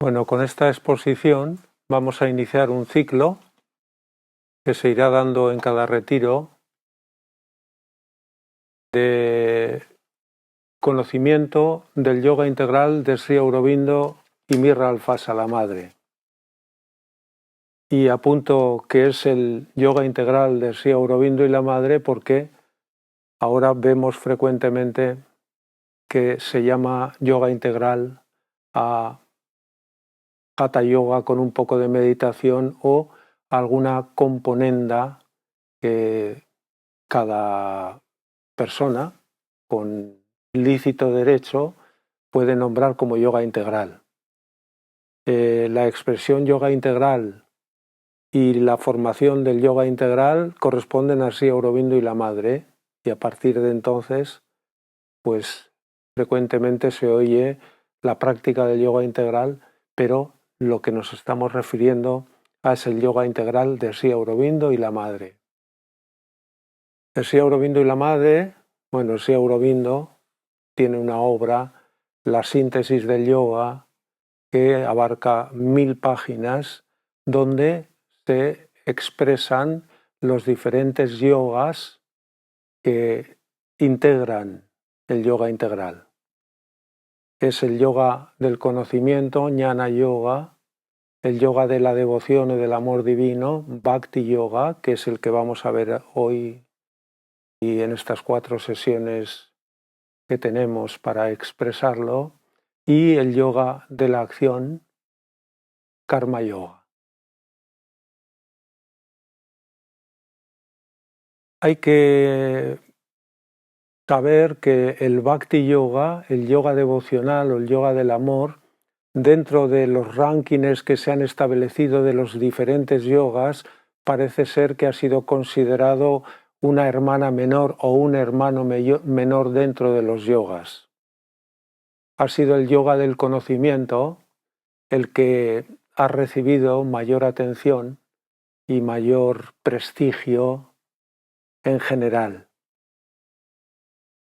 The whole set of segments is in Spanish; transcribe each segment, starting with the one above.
Bueno, con esta exposición vamos a iniciar un ciclo que se irá dando en cada retiro de conocimiento del yoga integral de Sri Aurobindo y Mirra Alfasa, la madre. Y apunto que es el yoga integral de Sri Aurobindo y la madre porque ahora vemos frecuentemente que se llama yoga integral a Hatha yoga con un poco de meditación o alguna componenda que cada persona con lícito derecho puede nombrar como yoga integral. La expresión yoga integral y la formación del yoga integral corresponden a Sri Aurobindo y la madre, y a partir de entonces pues frecuentemente se oye la práctica del yoga integral, pero lo que nos estamos refiriendo es el yoga integral de Sri Aurobindo y la madre. Sri Aurobindo y la madre, bueno, Sri Aurobindo tiene una obra, La síntesis del yoga, que abarca 1000 páginas, donde se expresan los diferentes yogas que integran el yoga integral. Es el yoga del conocimiento, Jnana Yoga, el yoga de la devoción y del amor divino, Bhakti Yoga, que es el que vamos a ver hoy y en estas 4 sesiones que tenemos para expresarlo, y el yoga de la acción, Karma Yoga. Hay que saber que el Bhakti Yoga, el yoga devocional o el yoga del amor, dentro de los rankings que se han establecido de los diferentes yogas, parece ser que ha sido considerado una hermana menor o un hermano menor dentro de los yogas. Ha sido el yoga del conocimiento el que ha recibido mayor atención y mayor prestigio en general,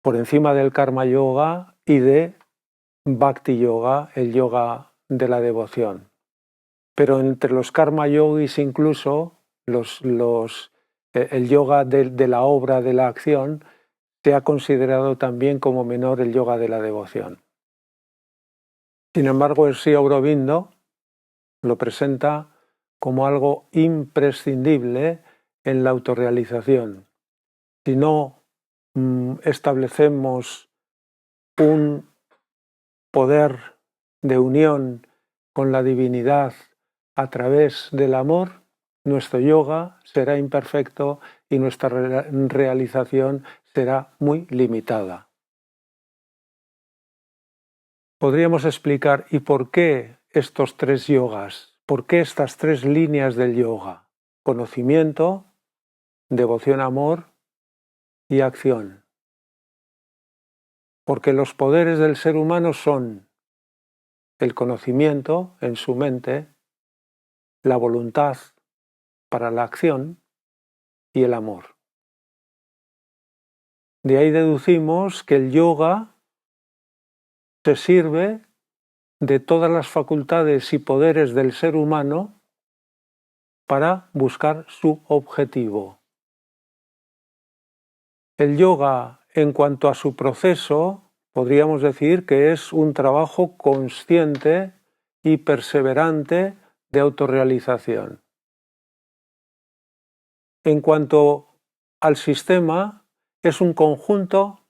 por encima del Karma Yoga y de Bhakti Yoga, el yoga de la devoción. Pero entre los Karma Yogis incluso, el yoga de la obra de la acción, se ha considerado también como menor el yoga de la devoción. Sin embargo, el Sri Aurobindo lo presenta como algo imprescindible en la autorrealización. Si no establecemos un poder de unión con la divinidad a través del amor, nuestro yoga será imperfecto y nuestra realización será muy limitada. Podríamos explicar ¿y por qué estos 3 yogas? ¿Por qué estas 3 líneas del yoga? Conocimiento, devoción, amor y acción. Porque los poderes del ser humano son el conocimiento en su mente, la voluntad para la acción y el amor. De ahí deducimos que el yoga se sirve de todas las facultades y poderes del ser humano para buscar su objetivo. El yoga, en cuanto a su proceso, podríamos decir que es un trabajo consciente y perseverante de autorrealización. En cuanto al sistema, es un conjunto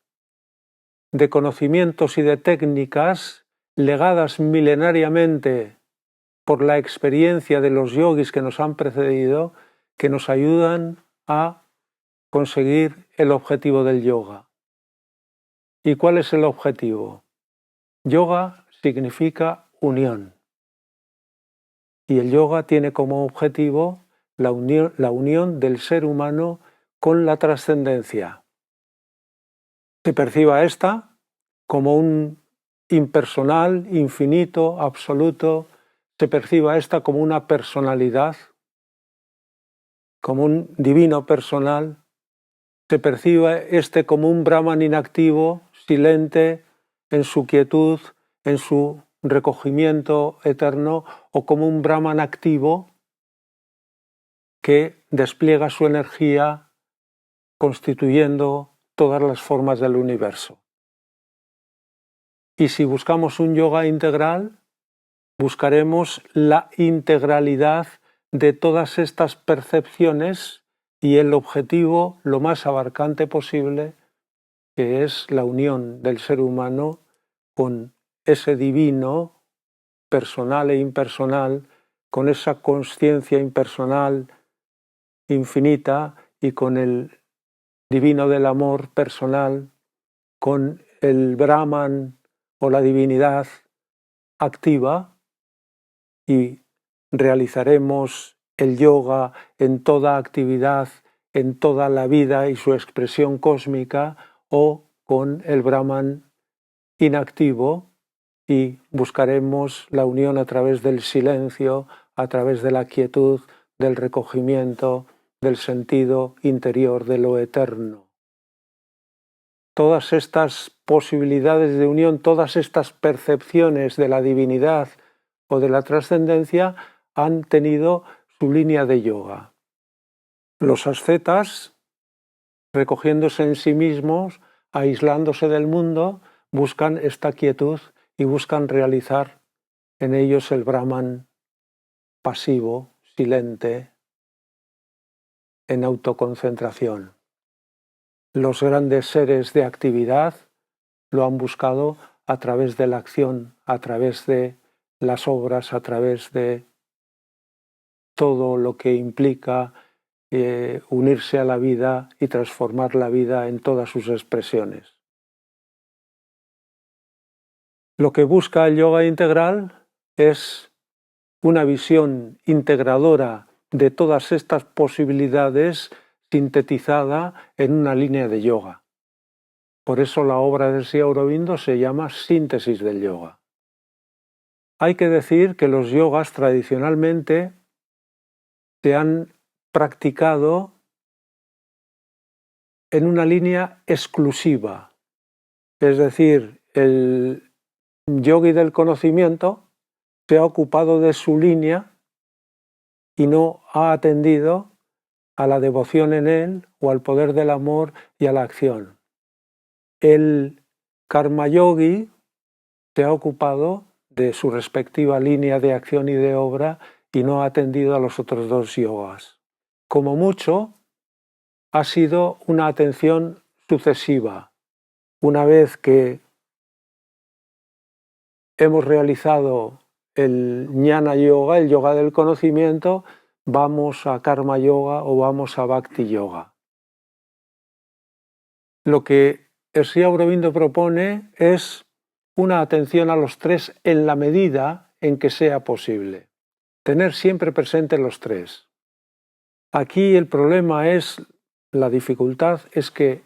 de conocimientos y de técnicas legadas milenariamente por la experiencia de los yogis que nos han precedido, que nos ayudan a conseguir el objetivo del yoga. ¿Y cuál es el objetivo? Yoga significa unión. Y el yoga tiene como objetivo la unión del ser humano con la trascendencia. Se perciba esta como un impersonal, infinito, absoluto, se perciba esta como una personalidad, como un divino personal, se perciba como un Brahman inactivo, silente, en su quietud, en su recogimiento eterno o como un Brahman activo que despliega su energía constituyendo todas las formas del universo. Y si buscamos un yoga integral, buscaremos la integralidad de todas estas percepciones y el objetivo lo más abarcante posible, que es la unión del ser humano con ese divino, personal e impersonal, con esa consciencia impersonal infinita y con el divino del amor personal, con el Brahman o la divinidad activa, y realizaremos el yoga en toda actividad, en toda la vida y su expresión cósmica, o con el Brahman inactivo y buscaremos la unión a través del silencio, a través de la quietud, del recogimiento, del sentido interior de lo eterno. Todas estas posibilidades de unión, todas estas percepciones de la divinidad o de la trascendencia han tenido su línea de yoga. Los ascetas, recogiéndose en sí mismos, aislándose del mundo, buscan esta quietud y buscan realizar en ellos el Brahman pasivo, silente, en autoconcentración. Los grandes seres de actividad lo han buscado a través de la acción, a través de las obras, a través de todo lo que implica unirse a la vida y transformar la vida en todas sus expresiones. Lo que busca el yoga integral es una visión integradora de todas estas posibilidades sintetizada en una línea de yoga. Por eso la obra de Sri Aurobindo se llama Síntesis del Yoga. Hay que decir que los yogas tradicionalmente se han practicado en una línea exclusiva, es decir, el yogi del conocimiento se ha ocupado de su línea y no ha atendido a la devoción en él o al poder del amor y a la acción. El karma yogi se ha ocupado de su respectiva línea de acción y de obra y no ha atendido a los otros dos yogas. Como mucho, ha sido una atención sucesiva. Una vez que hemos realizado el jnana yoga, el yoga del conocimiento, vamos a karma yoga o vamos a bhakti yoga. Lo que Sri Aurobindo propone es una atención a los tres en la medida en que sea posible. Tener siempre presente los tres. Aquí el problema es, la dificultad es que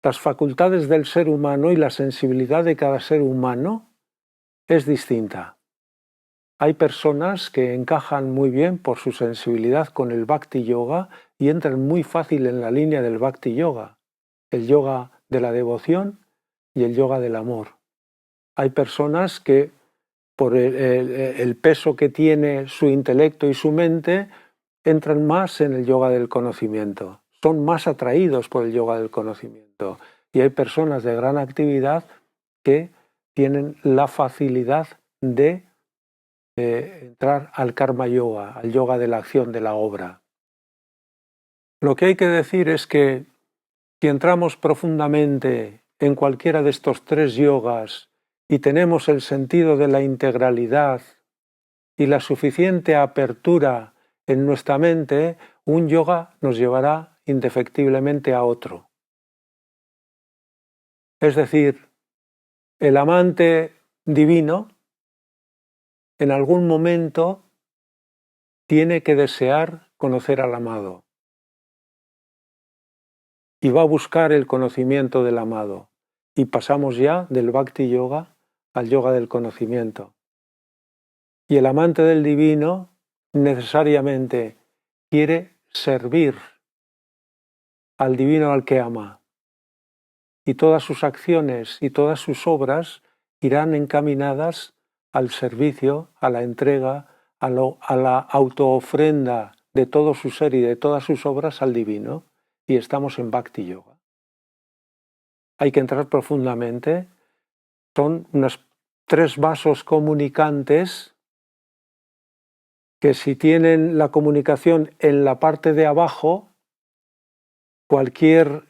las facultades del ser humano y la sensibilidad de cada ser humano es distinta. Hay personas que encajan muy bien por su sensibilidad con el Bhakti Yoga y entran muy fácil en la línea del Bhakti Yoga, el yoga de la devoción y el yoga del amor. Hay personas que por el peso que tiene su intelecto y su mente entran más en el yoga del conocimiento, son más atraídos por el yoga del conocimiento. Y hay personas de gran actividad que tienen la facilidad de entrar al karma yoga, al yoga de la acción, de la obra. Lo que hay que decir es que si entramos profundamente en cualquiera de estos tres yogas y tenemos el sentido de la integralidad y la suficiente apertura en nuestra mente, un yoga nos llevará indefectiblemente a otro. Es decir, el amante divino en algún momento tiene que desear conocer al amado y va a buscar el conocimiento del amado. Y pasamos ya del Bhakti Yoga al yoga del conocimiento. Y el amante del divino necesariamente quiere servir al divino al que ama. Y todas sus acciones y todas sus obras irán encaminadas al servicio, a la entrega, a la autoofrenda de todo su ser y de todas sus obras al divino, y estamos en Bhakti Yoga. Hay que entrar profundamente. Son unos 3 vasos comunicantes que, si tienen la comunicación en la parte de abajo, cualquier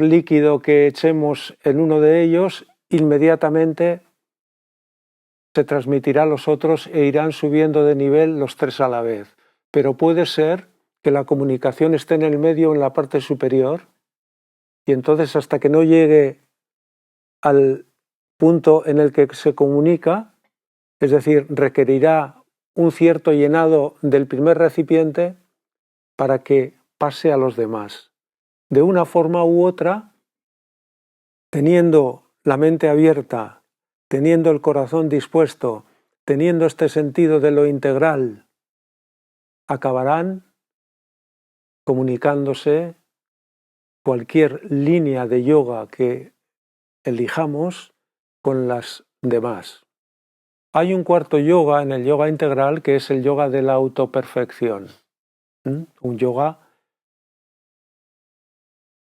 líquido que echemos en uno de ellos inmediatamente se transmitirá a los otros e irán subiendo de nivel los 3 a la vez. Pero puede ser que la comunicación esté en el medio, en la parte superior, y entonces hasta que no llegue al punto en el que se comunica, es decir, requerirá un cierto llenado del primer recipiente para que pase a los demás. De una forma u otra, teniendo la mente abierta, teniendo el corazón dispuesto, teniendo este sentido de lo integral, acabarán comunicándose cualquier línea de yoga que elijamos con las demás. Hay un cuarto yoga en el yoga integral, que es el yoga de la autoperfección. Un yoga,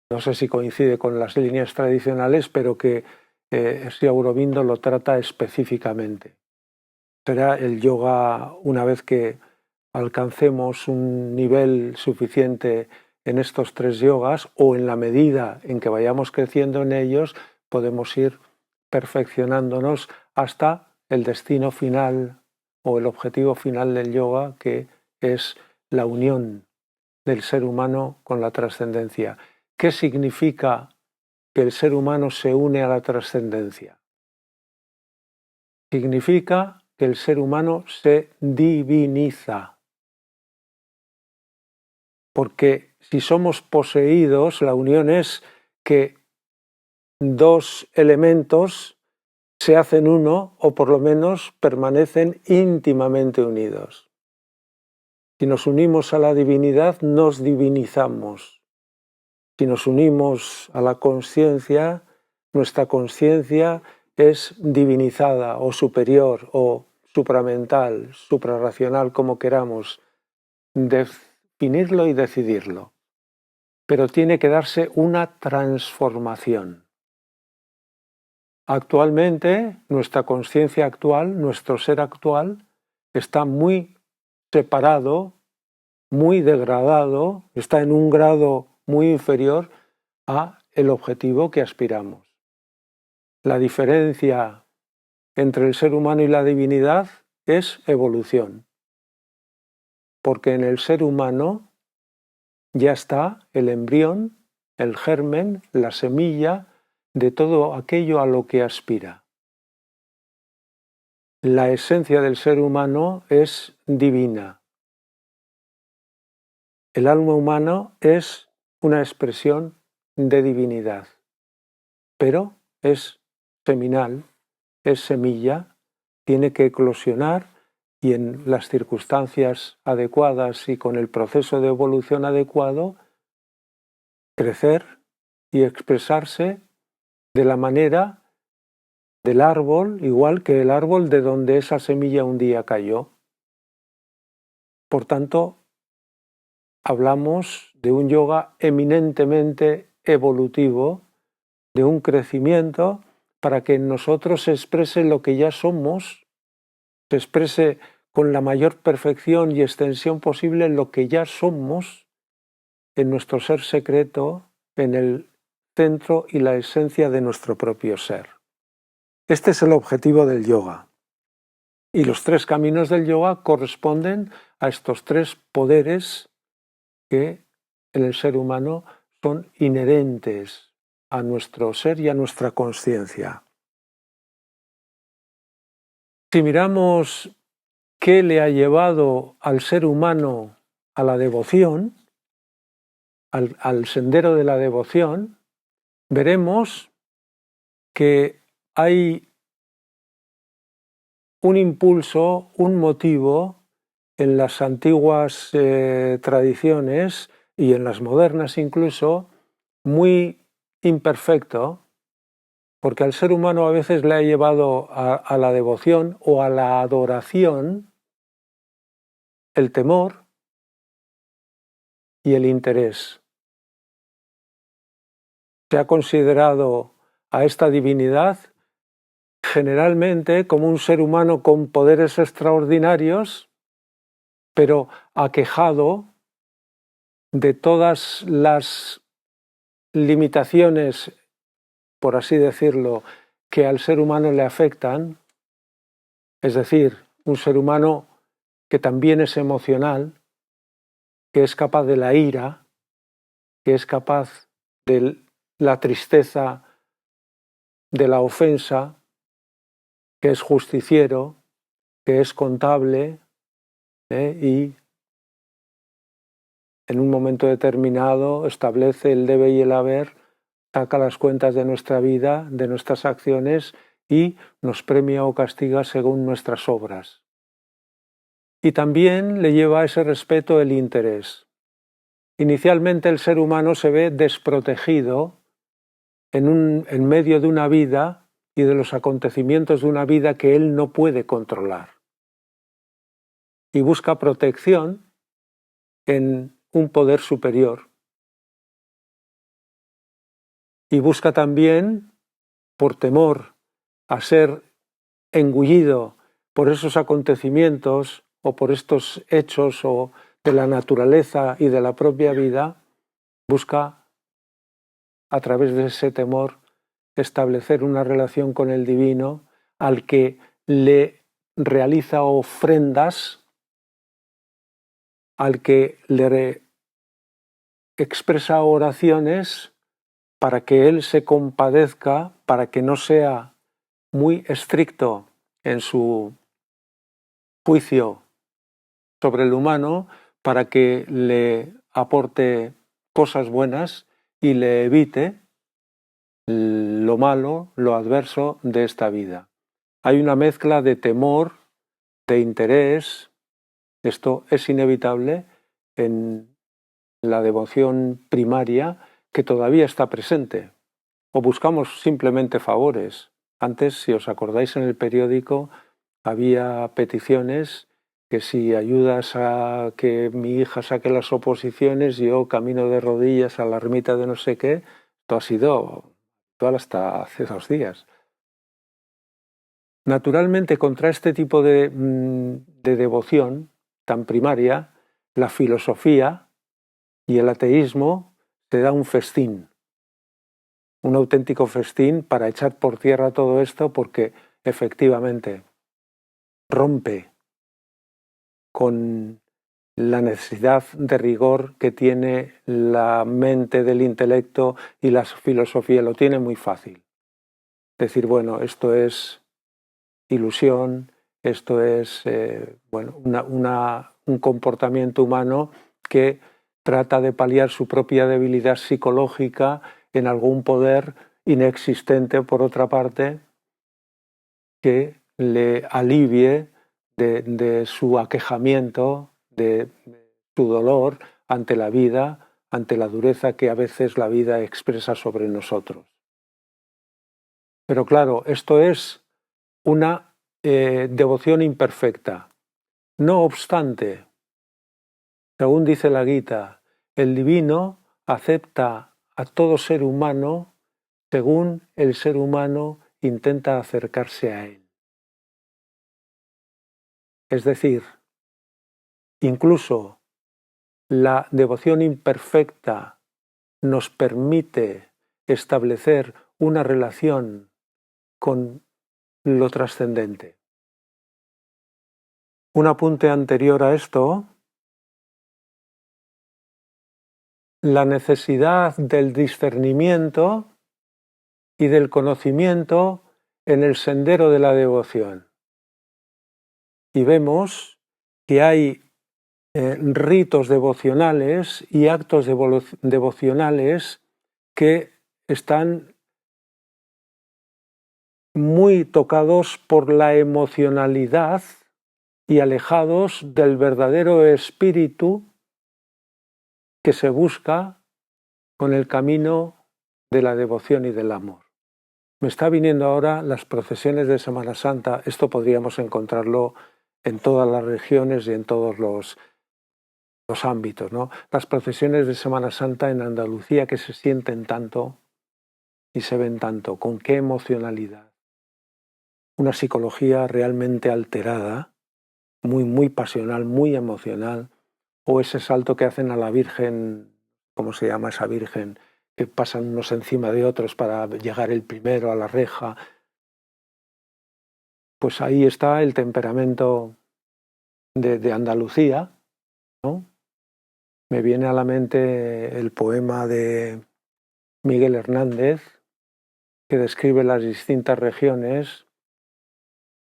no sé si coincide con las líneas tradicionales, pero que Sri Aurobindo lo trata específicamente. Será el yoga, una vez que alcancemos un nivel suficiente en estos 3 yogas, o en la medida en que vayamos creciendo en ellos, podemos ir perfeccionándonos hasta el destino final o el objetivo final del yoga, que es la unión del ser humano con la trascendencia. ¿Qué significa que el ser humano se une a la trascendencia? Significa que el ser humano se diviniza. Porque si somos poseídos, la unión es que 2 elementos se hacen uno, o por lo menos permanecen íntimamente unidos. Si nos unimos a la divinidad, nos divinizamos. Si nos unimos a la consciencia, nuestra consciencia es divinizada o superior o supramental, suprarracional, como queramos definirlo y decidirlo. Pero tiene que darse una transformación. Actualmente, nuestra conciencia actual, nuestro ser actual, está muy separado, muy degradado, está en un grado muy inferior a el objetivo que aspiramos. La diferencia entre el ser humano y la divinidad es evolución, porque en el ser humano ya está el embrión, el germen, la semilla de todo aquello a lo que aspira. La esencia del ser humano es divina. El alma humana es una expresión de divinidad, pero es seminal, es semilla, tiene que eclosionar y en las circunstancias adecuadas y con el proceso de evolución adecuado, crecer y expresarse de la manera del árbol, igual que el árbol de donde esa semilla un día cayó. Por tanto, hablamos de un yoga eminentemente evolutivo, de un crecimiento para que en nosotros se exprese lo que ya somos, se exprese con la mayor perfección y extensión posible lo que ya somos en nuestro ser secreto, en el centro y la esencia de nuestro propio ser. Este es el objetivo del yoga. Y los 3 caminos del yoga corresponden a estos 3 poderes que en el ser humano son inherentes a nuestro ser y a nuestra consciencia. Si miramos qué le ha llevado al ser humano a la devoción, al sendero de la devoción, veremos que hay un impulso, un motivo en las antiguas tradiciones y en las modernas incluso, muy imperfecto, porque al ser humano a veces le ha llevado a la devoción o a la adoración el temor y el interés. Se ha considerado a esta divinidad generalmente como un ser humano con poderes extraordinarios, pero aquejado de todas las limitaciones, por así decirlo, que al ser humano le afectan, es decir, un ser humano que también es emocional, que es capaz de la ira, que es capaz de la tristeza, de la ofensa, que es justiciero, que es contable, y en un momento determinado establece el debe y el haber, saca las cuentas de nuestra vida, de nuestras acciones y nos premia o castiga según nuestras obras. Y también le lleva a ese respeto el interés. Inicialmente el ser humano se ve desprotegido en medio de una vida y de los acontecimientos de una vida que él no puede controlar. Y busca protección en un poder superior. Y busca también, por temor a ser engullido por esos acontecimientos o por estos hechos o de la naturaleza y de la propia vida, busca a través de ese temor establecer una relación con el divino al que le realiza ofrendas, al que le expresa oraciones para que él se compadezca, para que no sea muy estricto en su juicio sobre el humano, para que le aporte cosas buenas y le evite lo malo, lo adverso de esta vida. Hay una mezcla de temor, de interés. Esto es inevitable en la devoción primaria, que todavía está presente. O buscamos simplemente favores. Antes, si os acordáis, en el periódico había peticiones que si ayudas a que mi hija saque las oposiciones, yo camino de rodillas a la ermita de no sé qué. Esto ha sido hasta hace 2 días. Naturalmente, contra este tipo de devoción tan primaria, la filosofía y el ateísmo te da un festín, un auténtico festín para echar por tierra todo esto, porque efectivamente rompe con la necesidad de rigor que tiene la mente del intelecto, y la filosofía lo tiene muy fácil. Decir, bueno, esto es ilusión, esto es un comportamiento humano que trata de paliar su propia debilidad psicológica en algún poder inexistente, por otra parte, que le alivie de su aquejamiento, de su dolor ante la vida, ante la dureza que a veces la vida expresa sobre nosotros. Pero claro, esto es una devoción imperfecta. No obstante, según dice la Gita, el divino acepta a todo ser humano según el ser humano intenta acercarse a él. Es decir, incluso la devoción imperfecta nos permite establecer una relación con lo trascendente. Un apunte anterior a esto: la necesidad del discernimiento y del conocimiento en el sendero de la devoción. Y vemos que hay ritos devocionales y actos devocionales que están muy tocados por la emocionalidad y alejados del verdadero espíritu que se busca con el camino de la devoción y del amor. Me está viniendo ahora las procesiones de Semana Santa. Esto podríamos encontrarlo en todas las regiones y en todos los ámbitos, ¿no? Las procesiones de Semana Santa en Andalucía, que se sienten tanto y se ven tanto, con qué emocionalidad. Una psicología realmente alterada, muy pasional, muy emocional, o ese salto que hacen a la Virgen, ¿cómo se llama esa Virgen? Que pasan unos encima de otros para llegar el primero a la reja. Pues ahí está el temperamento de Andalucía, ¿no? Me viene a la mente el poema de Miguel Hernández, que describe las distintas regiones.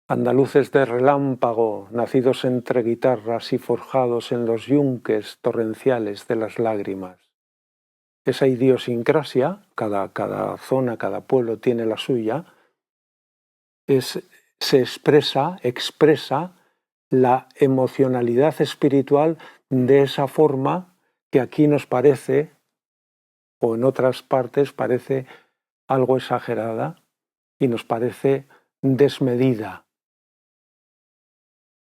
Andaluces de relámpago, nacidos entre guitarras y forjados en los yunques torrenciales de las lágrimas. Esa idiosincrasia, cada zona, cada pueblo tiene la suya, se expresa la emocionalidad espiritual de esa forma que aquí nos parece, o en otras partes parece algo exagerada y nos parece desmedida.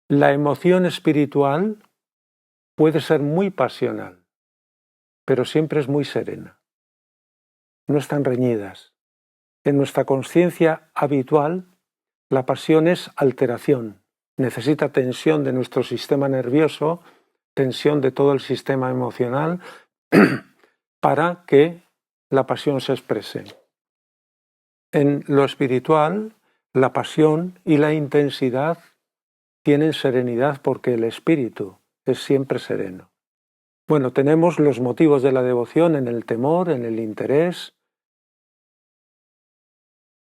La emoción espiritual puede ser muy pasional, pero siempre es muy serena. No están reñidas. En nuestra conciencia habitual, la pasión es alteración. Necesita tensión de nuestro sistema nervioso, tensión de todo el sistema emocional para que la pasión se exprese. En lo espiritual, la pasión y la intensidad tienen serenidad porque el espíritu es siempre sereno. Bueno, tenemos los motivos de la devoción en el temor, en el interés.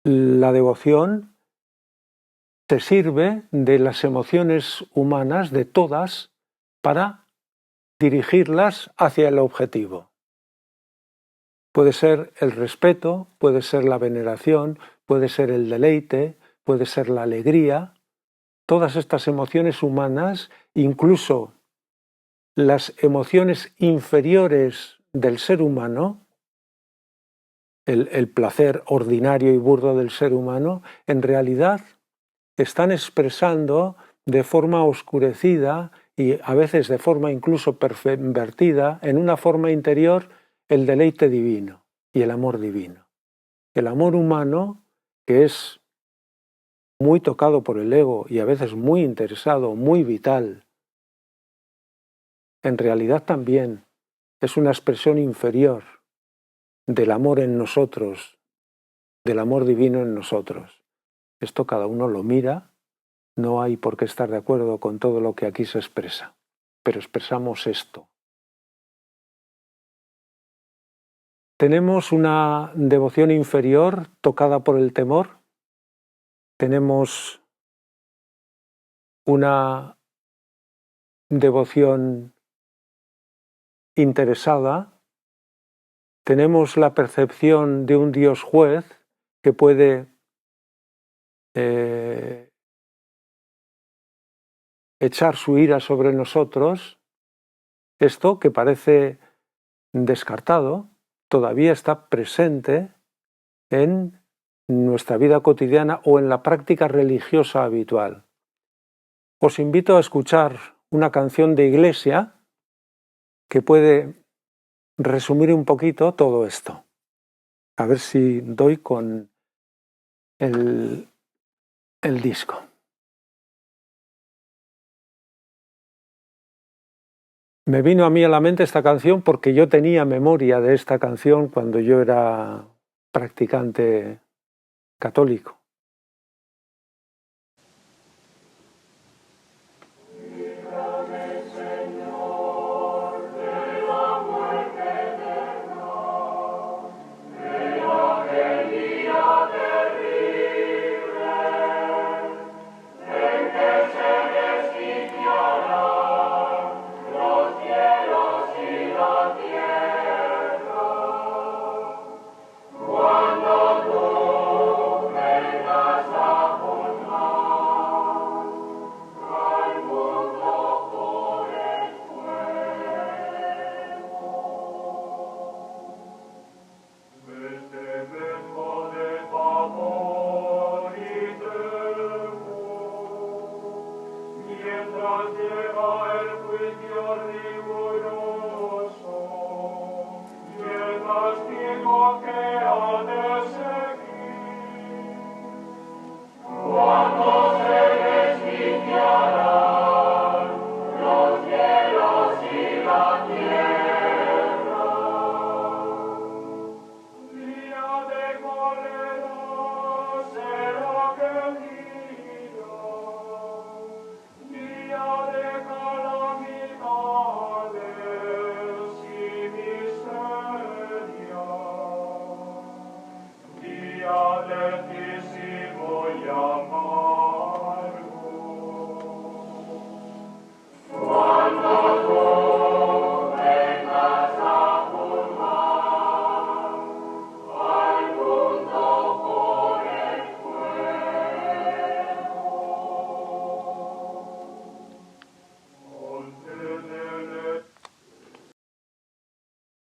La devoción se sirve de las emociones humanas, de todas, para dirigirlas hacia el objetivo. Puede ser el respeto, puede ser la veneración, puede ser el deleite, puede ser la alegría. Todas estas emociones humanas, incluso las emociones inferiores del ser humano, el placer ordinario y burdo del ser humano, en realidad están expresando de forma oscurecida y a veces de forma incluso pervertida, en una forma interior, el deleite divino y el amor divino. El amor humano, que es muy tocado por el ego y a veces muy interesado, muy vital, en realidad también es una expresión inferior del amor en nosotros, del amor divino en nosotros. Esto cada uno lo mira, no hay por qué estar de acuerdo con todo lo que aquí se expresa, pero expresamos esto. Tenemos una devoción inferior tocada por el temor, tenemos una devoción interesada, tenemos la percepción de un Dios juez que puede echar su ira sobre nosotros. Esto, que parece descartado, todavía está presente en nuestra vida cotidiana o en la práctica religiosa habitual. Os invito a escuchar una canción de iglesia que puede resumir un poquito todo esto. A ver si doy con el disco. Me vino a mí a la mente esta canción porque yo tenía memoria de esta canción cuando yo era practicante católico. Cuando tú me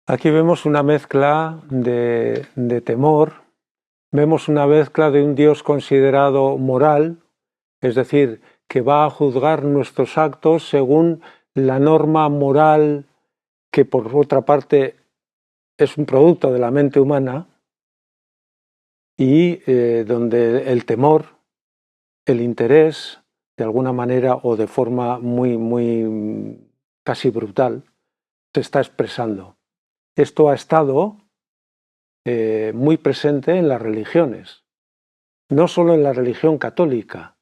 Aquí vemos una mezcla de temor, vemos una mezcla de un Dios considerado moral, es decir, que va a juzgar nuestros actos según la norma moral que por otra parte es un producto de la mente humana, y donde el temor, el interés, de alguna manera o de forma muy casi brutal, se está expresando. Esto ha estado muy presente en las religiones, no solo en la religión católica.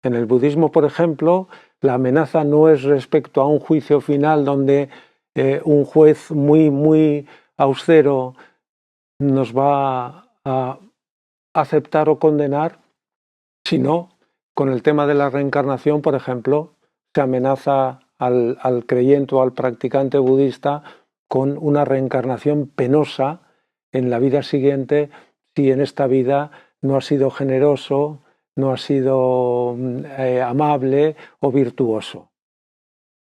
En el budismo, por ejemplo, la amenaza no es respecto a un juicio final donde un juez muy austero nos va a aceptar o condenar, sino con el tema de la reencarnación, por ejemplo, se amenaza al creyente o al practicante budista con una reencarnación penosa en la vida siguiente si en esta vida no ha sido generoso, no ha sido amable o virtuoso.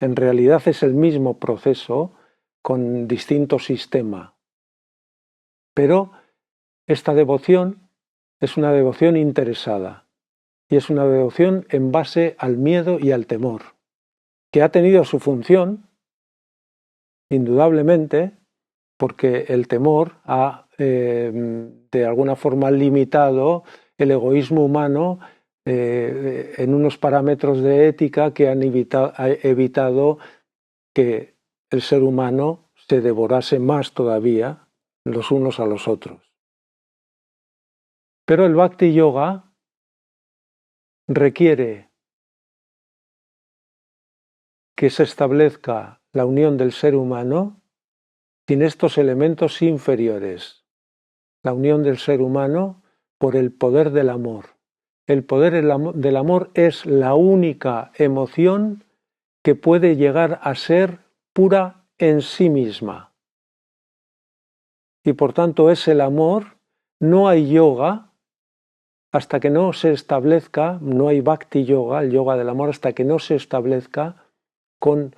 En realidad es el mismo proceso con distinto sistema. Pero esta devoción es una devoción interesada y es una devoción en base al miedo y al temor, que ha tenido su función, indudablemente, porque el temor ha de alguna forma limitado el egoísmo humano en unos parámetros de ética que han evitado que el ser humano se devorase más todavía los unos a los otros. Pero el Bhakti Yoga requiere que se establezca la unión del ser humano sin estos elementos inferiores. La unión del ser humano por el poder del amor. El poder del amor es la única emoción que puede llegar a ser pura en sí misma. Y por tanto es el amor, no hay yoga hasta que no se establezca, no hay Bhakti Yoga, el yoga del amor, hasta que no se establezca con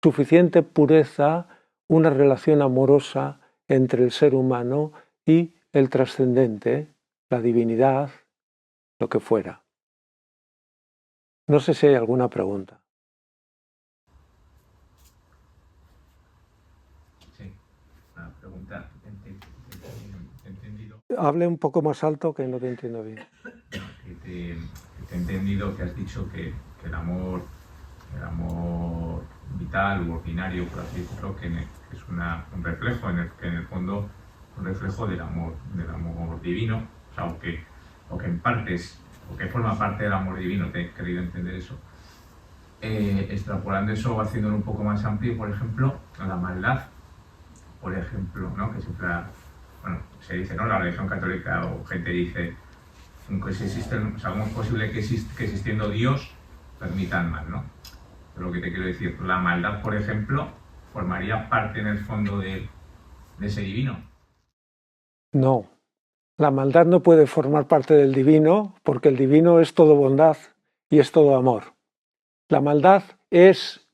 suficiente pureza una relación amorosa entre el ser humano y el trascendente, la divinidad, lo que fuera. No sé si hay alguna pregunta. Sí, una pregunta. He entendido. Hable un poco más alto que no te entiendo bien. Te he entendido que has dicho que el amor vital u ordinario, por así decirlo, que es un reflejo, que en el fondo un reflejo del amor divino, o sea, o que en partes, o que forma parte del amor divino, te he querido entender eso. Extrapolando eso, haciéndolo un poco más amplio, por ejemplo, la maldad, por ejemplo, ¿no? Que siempre, bueno, se dice, ¿no? La religión católica o gente dice, si existen, o sea, ¿cómo es posible que existiendo Dios permita el mal, ¿no? Pero lo que te quiero decir, la maldad, por ejemplo, formaría parte en el fondo de ese divino. No, la maldad no puede formar parte del divino porque el divino es todo bondad y es todo amor. La maldad es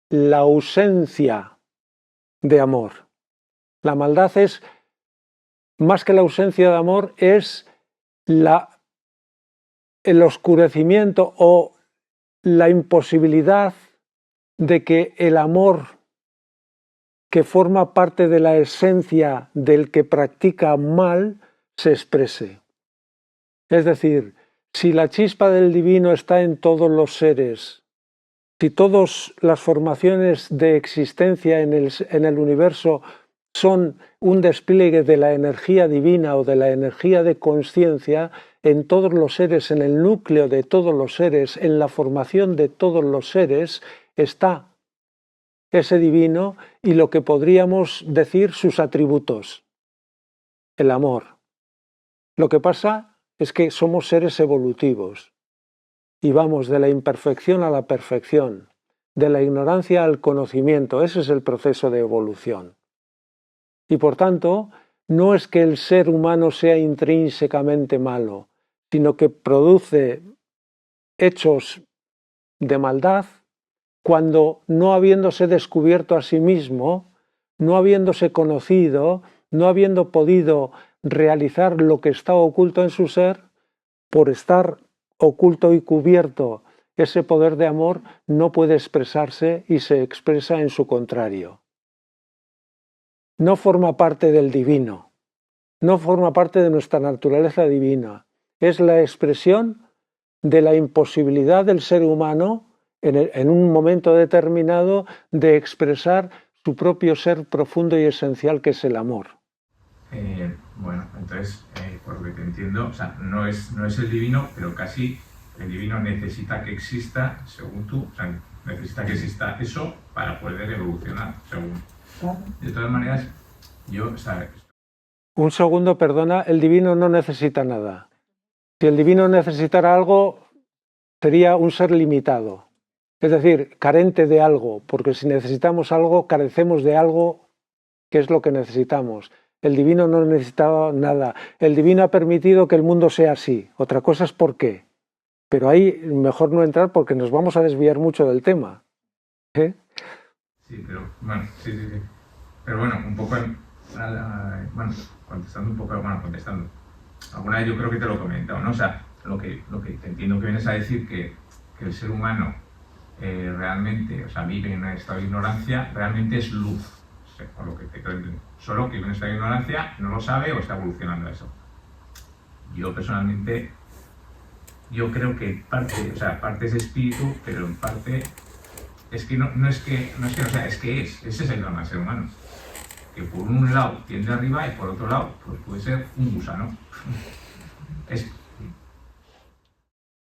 la ausencia de amor. La maldad es, más que la ausencia de amor, es el oscurecimiento o la imposibilidad de que el amor que forma parte de la esencia del que practica mal se exprese. Es decir, si la chispa del divino está en todos los seres, si todas las formaciones de existencia en el universo son un despliegue de la energía divina o de la energía de conciencia, en todos los seres, en el núcleo de todos los seres, en la formación de todos los seres, está ese divino y lo que podríamos decir sus atributos. El amor, Lo que pasa es que somos seres evolutivos y vamos de la imperfección a la perfección, de la ignorancia al conocimiento. Ese es el proceso de evolución. Y por tanto, no es que el ser humano sea intrínsecamente malo, sino que produce hechos de maldad cuando, no habiéndose descubierto a sí mismo, no habiéndose conocido, no habiendo podido realizar lo que está oculto en su ser, por estar oculto y cubierto, ese poder de amor no puede expresarse y se expresa en su contrario. No forma parte del divino, no forma parte de nuestra naturaleza divina. Es la expresión de la imposibilidad del ser humano en un momento determinado de expresar su propio ser profundo y esencial, que es el amor. Bueno, entonces, por lo que te entiendo, o sea, no es el divino, pero casi el divino necesita que exista, según tú, o sea, necesita que exista eso para poder evolucionar, según. De todas maneras, yo, o sea... Un segundo, perdona, el divino no necesita nada. Si el divino necesitara algo, sería un ser limitado. Es decir, carente de algo, porque si necesitamos algo, carecemos de algo que es lo que necesitamos. El divino no necesitaba nada. El divino ha permitido que el mundo sea así. Otra cosa es por qué. Pero ahí mejor no entrar porque nos vamos a desviar mucho del tema. Sí, pero bueno, sí. Pero bueno, un poco, bueno, contestando un poco, bueno, contestando. Alguna vez yo creo que te lo he comentado, ¿no? O sea, lo que te entiendo que vienes a decir que el ser humano realmente, o sea, vive en un estado de ignorancia, realmente es luz. O lo que te creo, solo que vive en esta ignorancia, no lo sabe o está evolucionando a eso. Yo personalmente, yo creo que parte es espíritu, pero en parte es que no es que no sea, es que ese es el don del ser humano. Que por un lado tiende arriba y por otro lado pues puede ser un gusano.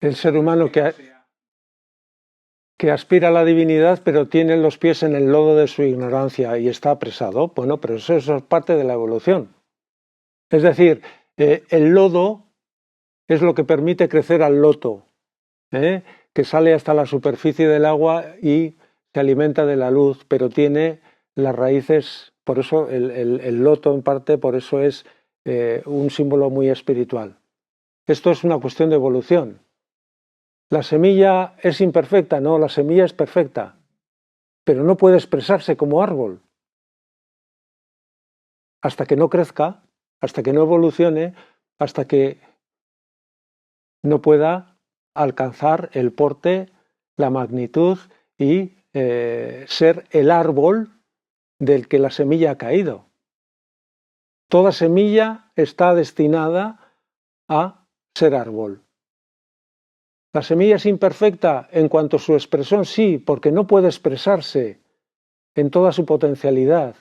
El ser humano que aspira a la divinidad, pero tiene los pies en el lodo de su ignorancia y está apresado. Bueno, pero eso es parte de la evolución. Es decir, el lodo es lo que permite crecer al loto, que sale hasta la superficie del agua y se alimenta de la luz, pero tiene las raíces, por eso el loto en parte, por eso es un símbolo muy espiritual. Esto es una cuestión de evolución. ¿La semilla es imperfecta? No, la semilla es perfecta, pero no puede expresarse como árbol. Hasta que no crezca, hasta que no evolucione, hasta que no pueda alcanzar el porte, la magnitud y ser el árbol del que la semilla ha caído. Toda semilla está destinada a ser árbol. ¿La semilla es imperfecta en cuanto a su expresión? Sí, porque no puede expresarse en toda su potencialidad.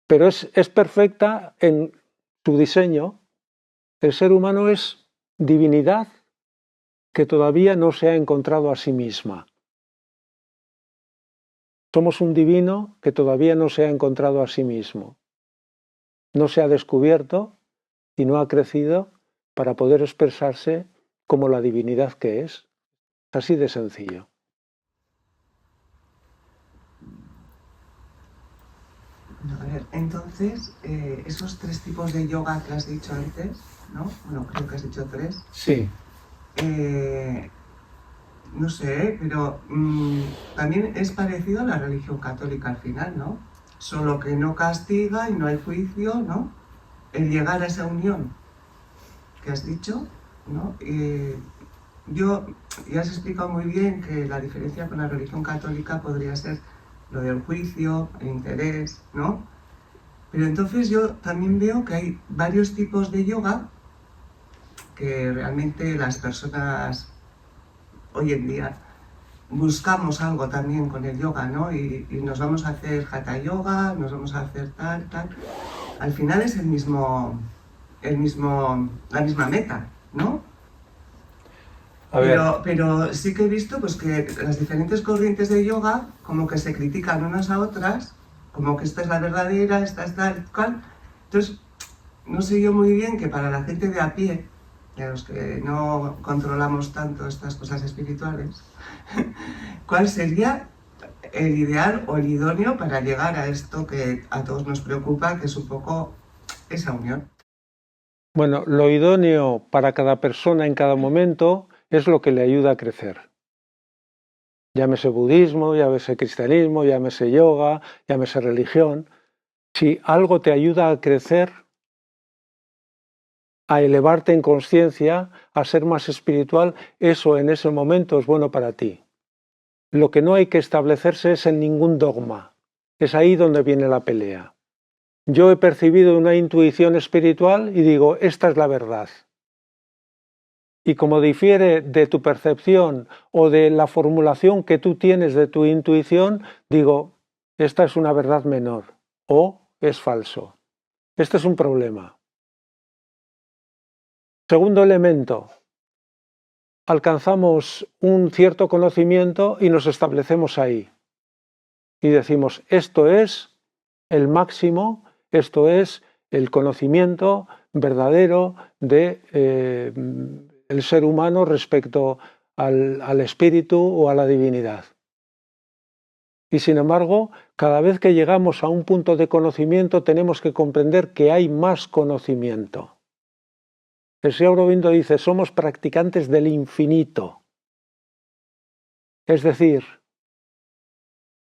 Pero es perfecta en su diseño. El ser humano es divinidad que todavía no se ha encontrado a sí misma. Somos un divino que todavía no se ha encontrado a sí mismo. No se ha descubierto y no ha crecido para poder expresarse como la divinidad que es. Así de sencillo. A ver, entonces, esos tres tipos de yoga que has dicho antes, ¿no? Bueno, creo que has dicho tres. Sí. No sé, pero también es parecido a la religión católica al final, ¿no? Solo que no castiga y no hay juicio, ¿no? El llegar a esa unión que has dicho, ¿no? Ya has explicado muy bien que la diferencia con la religión católica podría ser lo del juicio, el interés, ¿no? Pero entonces yo también veo que hay varios tipos de yoga que realmente las personas hoy en día buscamos algo también con el yoga, ¿no? Y nos vamos a hacer hatha yoga, nos vamos a hacer tal. Al final es la misma meta, ¿no? Pero sí que he visto pues, que las diferentes corrientes de yoga como que se critican unas a otras, como que esta es la verdadera, esta es tal, cual. Entonces, no sé yo muy bien que para la gente de a pie, de los que no controlamos tanto estas cosas espirituales, ¿cuál sería el ideal o el idóneo para llegar a esto que a todos nos preocupa, que es un poco esa unión? Bueno, lo idóneo para cada persona en cada momento es lo que le ayuda a crecer. Llámese budismo, llámese cristianismo, llámese yoga, llámese religión. Si algo te ayuda a crecer, a elevarte en conciencia, a ser más espiritual, eso en ese momento es bueno para ti. Lo que no hay que establecerse es en ningún dogma. Es ahí donde viene la pelea. Yo he percibido una intuición espiritual y digo, esta es la verdad. Y como difiere de tu percepción o de la formulación que tú tienes de tu intuición, digo, esta es una verdad menor o es falso. Este es un problema. Segundo elemento, alcanzamos un cierto conocimiento y nos establecemos ahí. Y decimos, esto es el máximo, esto es el conocimiento verdadero de el ser humano respecto al espíritu o a la divinidad. Y sin embargo, cada vez que llegamos a un punto de conocimiento tenemos que comprender que hay más conocimiento. El Sri Aurobindo dice, somos practicantes del infinito. Es decir,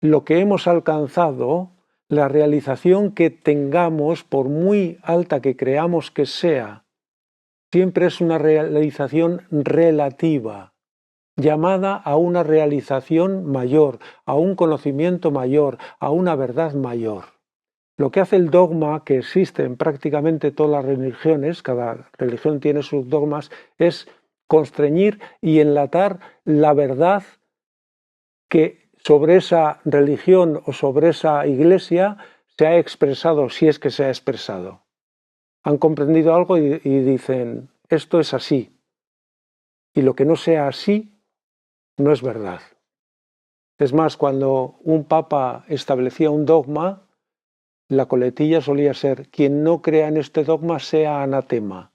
lo que hemos alcanzado, la realización que tengamos, por muy alta que creamos que sea, siempre es una realización relativa, llamada a una realización mayor, a un conocimiento mayor, a una verdad mayor. Lo que hace el dogma que existe en prácticamente todas las religiones, cada religión tiene sus dogmas, es constreñir y enlatar la verdad que sobre esa religión o sobre esa iglesia se ha expresado, si es que se ha expresado. Han comprendido algo y dicen, esto es así. Y lo que no sea así, no es verdad. Es más, cuando un papa establecía un dogma, la coletilla solía ser, quien no crea en este dogma sea anatema.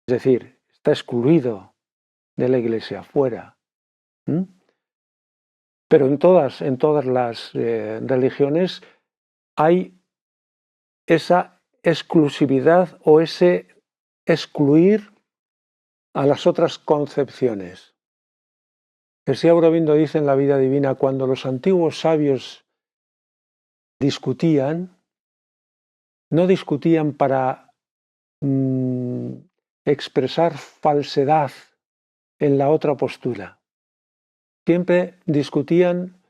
Es decir, está excluido de la iglesia, fuera. Pero en todas las religiones hay esa exclusividad o ese excluir a las otras concepciones. El Sri Aurobindo dice en la Vida Divina, cuando los antiguos sabios discutían, no discutían para expresar falsedad en la otra postura. Siempre discutían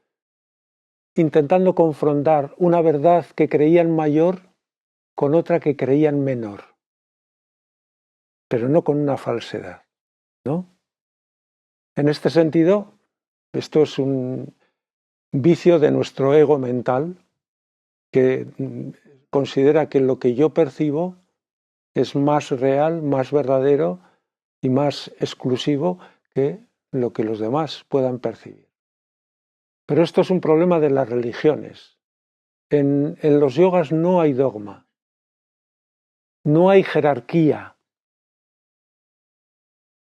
intentando confrontar una verdad que creían mayor con otra que creían menor, pero no con una falsedad, ¿no? En este sentido, esto es un vicio de nuestro ego mental que considera que lo que yo percibo es más real, más verdadero y más exclusivo que lo que los demás puedan percibir. Pero esto es un problema de las religiones. En los yogas no hay dogma, no hay jerarquía.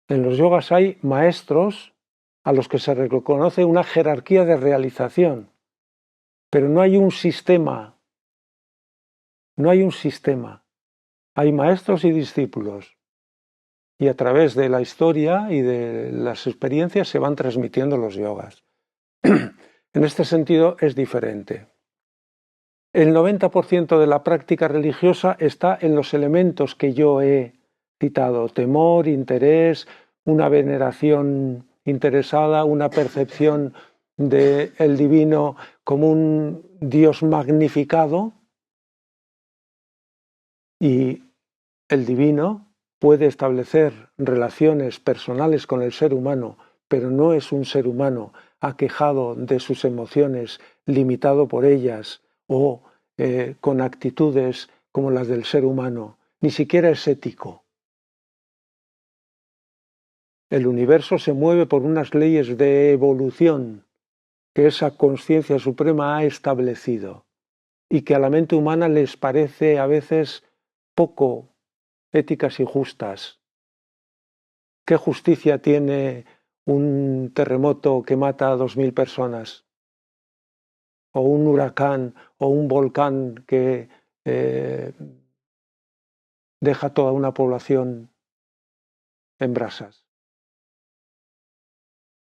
En los yogas hay maestros a los que se reconoce una jerarquía de realización, pero no hay un sistema. No hay un sistema. Hay maestros y discípulos. Y a través de la historia y de las experiencias se van transmitiendo los yogas. En este sentido es diferente. El 90% de la práctica religiosa está en los elementos que yo he citado: temor, interés, una veneración interesada, una percepción del divino como un Dios magnificado, y el divino puede establecer relaciones personales con el ser humano, pero no es un ser humano aquejado de sus emociones, limitado por ellas o con actitudes como las del ser humano. Ni siquiera es ético. El universo se mueve por unas leyes de evolución que esa conciencia suprema ha establecido y que a la mente humana les parece a veces poco éticas y justas. ¿Qué justicia tiene un terremoto que mata a 2000 personas? O un huracán o un volcán que deja toda una población en brasas.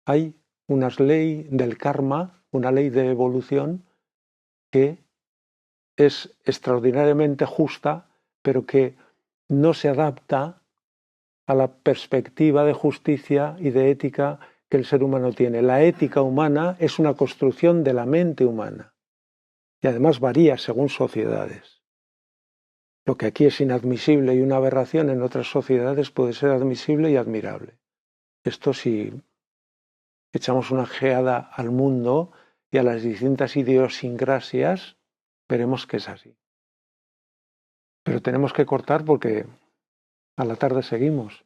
Hay una ley del karma, una ley de evolución que es extraordinariamente justa, pero que no se adapta a la perspectiva de justicia y de ética que el ser humano tiene. La ética humana es una construcción de la mente humana y además varía según sociedades. Lo que aquí es inadmisible y una aberración en otras sociedades puede ser admisible y admirable. Esto si echamos una ojeada al mundo y a las distintas idiosincrasias, veremos que es así. Pero tenemos que cortar porque a la tarde seguimos.